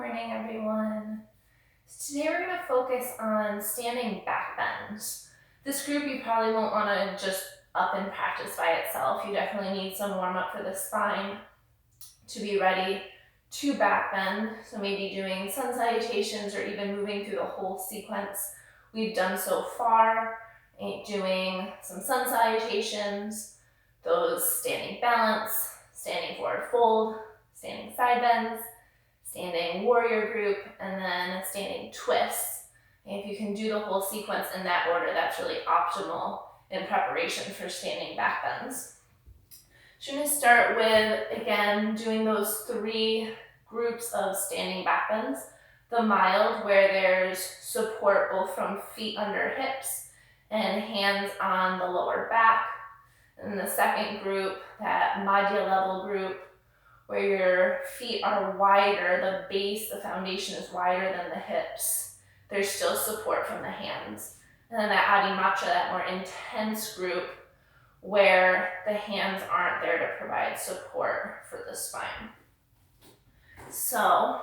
morning, everyone. So today we're going to focus on standing back bends. This group you probably won't want to just up and practice by itself. You definitely need some warm up for the spine to be ready to back bend. So maybe doing sun salutations or even moving through the whole sequence we've done so far, doing some sun salutations, those standing balance, standing forward fold, standing side bends, standing warrior group, and then standing twists. And if you can do the whole sequence in that order, that's really optimal in preparation for standing back bends. So I'm going to start with, again, doing those three groups of standing back bends. The mild, where there's support both from feet under hips and hands on the lower back. And the second group, that media level group, where your feet are wider, the base, the foundation is wider than the hips. There's still support from the hands. And then that Adi Macha, that more intense group, where the hands aren't there to provide support for the spine. So,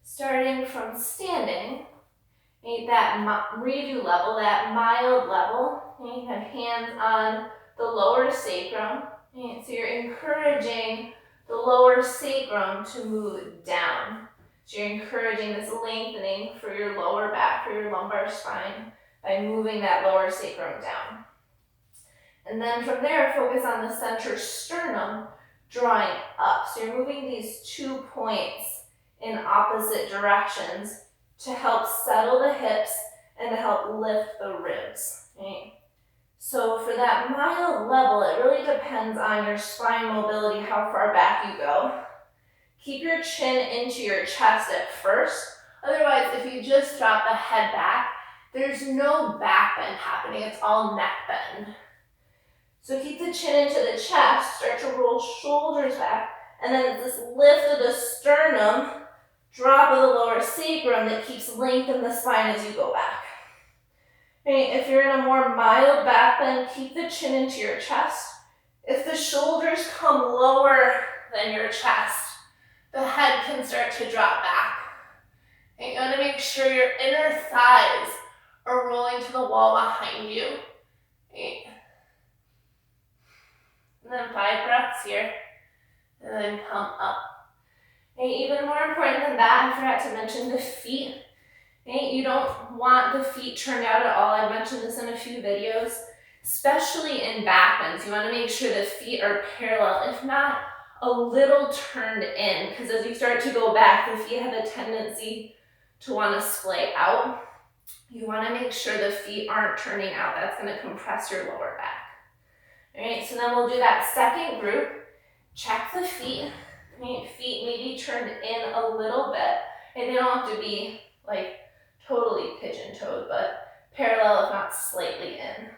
starting from standing, that redo level, that mild level, you have hands on the lower sacrum. So you're encouraging the lower sacrum to move down. So you're encouraging this lengthening for your lower back, for your lumbar spine, by moving that lower sacrum down. And then from there, focus on the center sternum, drawing up. So you're moving these 2 points in opposite directions to help settle the hips and to help lift the ribs. Right? So for that mild level, it really depends on your spine mobility, how far back you go. Keep your chin into your chest at first. Otherwise, if you just drop the head back, there's no back bend happening. It's all neck bend. So keep the chin into the chest, start to roll shoulders back, and then it's this lift of the sternum, drop of the lower sacrum that keeps lengthening the spine as you go back. Right, if you're in a more mild back bend, keep the chin into your chest. If the shoulders come lower than your chest, the head can start to drop back. And you want to make sure your inner thighs are rolling to the wall behind you. Right. And then 5 breaths here, and then come up. And even more important than that, I forgot to mention the feet. Okay, you don't want the feet turned out at all. I've mentioned this in a few videos, especially in back bends. You want to make sure the feet are parallel, if not a little turned in, because as you start to go back, the feet have a tendency to want to splay out. You want to make sure the feet aren't turning out. That's going to compress your lower back. All right, so then we'll do that second group. Check the feet. Feet maybe turned in a little bit. And they don't have to be like totally pigeon-toed, but parallel if not slightly in.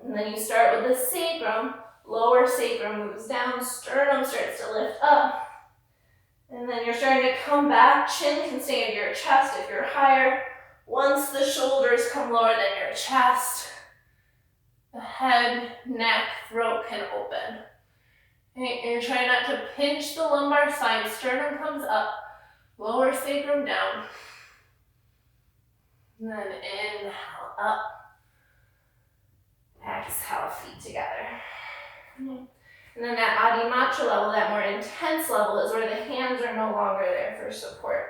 And then you start with the sacrum. Lower sacrum moves down, sternum starts to lift up. And then you're starting to come back. Chin can stay in your chest if you're higher. Once the shoulders come lower than your chest, the head, neck, throat can open. Okay, and you're trying not to pinch the lumbar spine. Sternum comes up, lower sacrum down. And then inhale up. Exhale, feet together. And then that Adi Macha level, that more intense level, is where the hands are no longer there for support.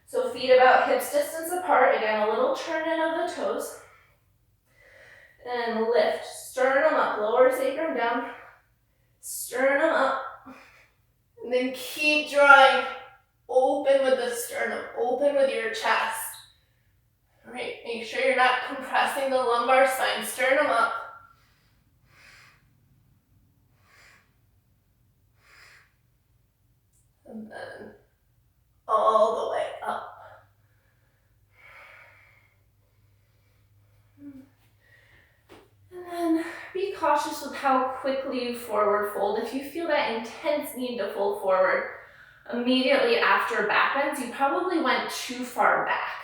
So feet about hips distance apart. Again, a little turn in of the toes. And lift. Sternum up, lower sacrum down. Sternum up. And then keep drawing. Open with the sternum. Open with your chest. All right, make sure you're not compressing the lumbar spine. Sternum up. And then all the way up. And then be cautious with how quickly you forward fold. If you feel that intense need to fold forward immediately after back bends, you probably went too far back.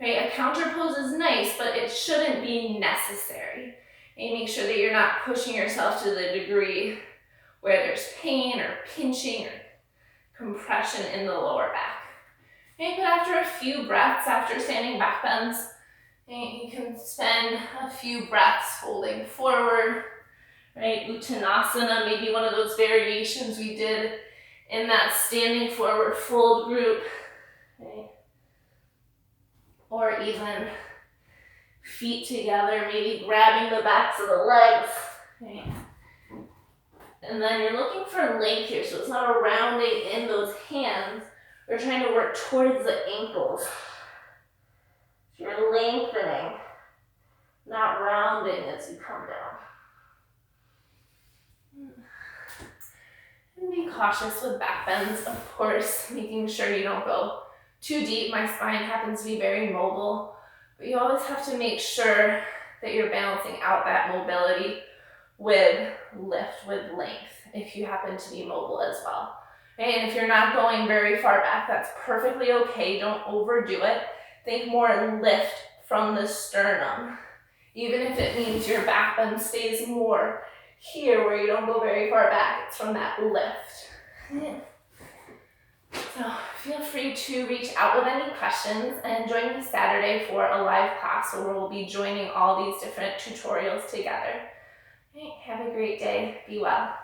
Right? A counter pose is nice, but it shouldn't be necessary. And make sure that you're not pushing yourself to the degree where there's pain or pinching or compression in the lower back. Okay, but after a few breaths, after standing back bends, okay, you can spend a few breaths folding forward, right? Uttanasana, maybe one of those variations we did in that standing forward fold group, okay? Or even feet together, maybe grabbing the backs of the legs, okay? And then you're looking for length here, so it's not a rounding in those hands. We're trying to work towards the ankles. So you're lengthening, not rounding as you come down. And be cautious with back bends, of course, making sure you don't go too deep. My spine happens to be very mobile, but you always have to make sure that you're balancing out that mobility with lift, with length, if you happen to be mobile as well. Okay, and if you're not going very far back, that's perfectly okay. Don't overdo it. Think more lift from the sternum. Even if it means your back bend stays more here where you don't go very far back, it's from that lift. So feel free to reach out with any questions and join me Saturday for a live class where we'll be joining all these different tutorials together. Okay, have a great day. Be well.